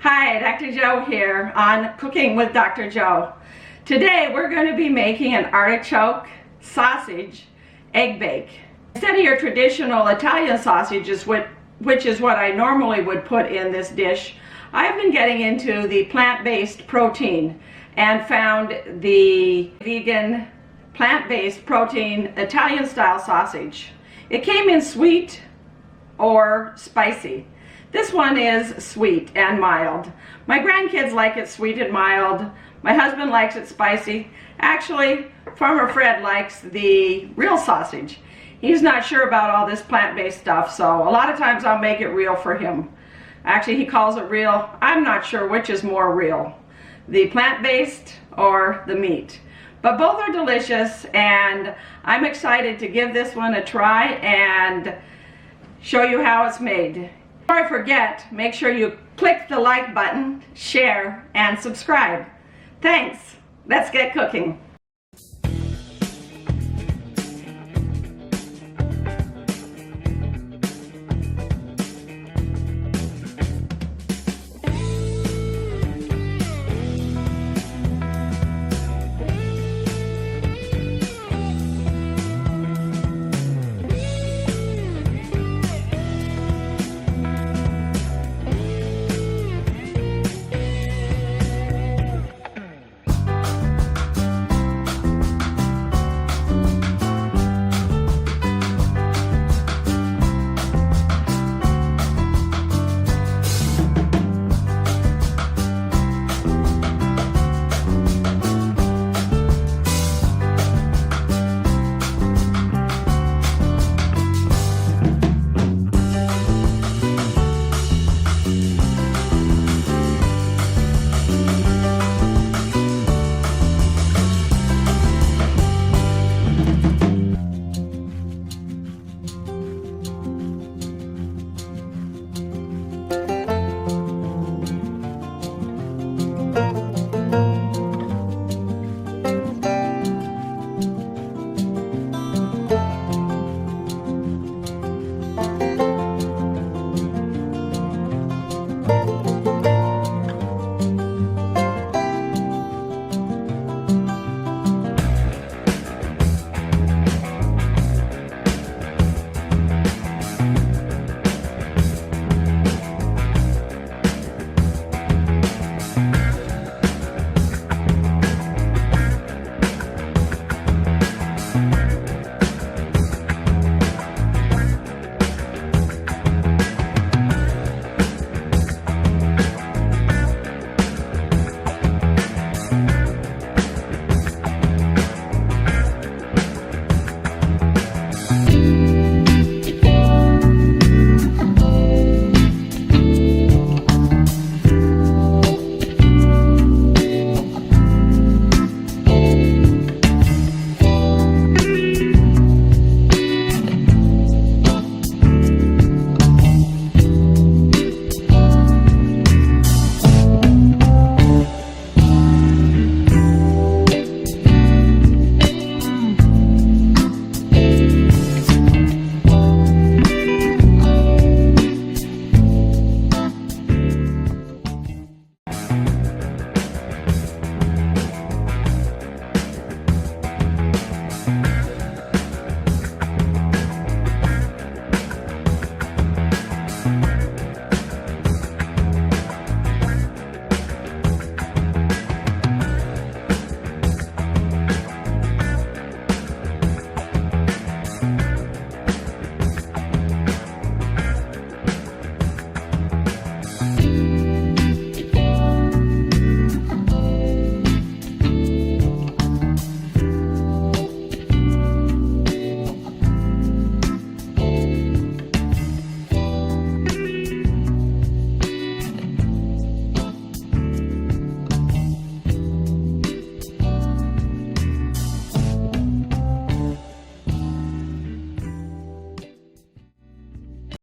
Hi, Dr. Jo here on Cooking with Dr. Jo. Today we're going to be making an artichoke sausage egg bake. Instead of your traditional Italian sausages, which is what I normally would put in this dish, I've been getting into the plant-based protein and found the vegan plant-based protein Italian style sausage. It came in sweet or spicy. This one is sweet and mild. My grandkids like it sweet and mild. My husband likes it spicy. Actually, Farmer Fred likes the real sausage. He's not sure about all this plant-based stuff, so a lot of times I'll make it real for him. Actually, he calls it real. I'm not sure which is more real, the plant-based or the meat. But both are delicious, and I'm excited to give this one a try and show you how it's made. Before I forget, make sure you click the like button, share, and subscribe. Thanks. Let's get cooking.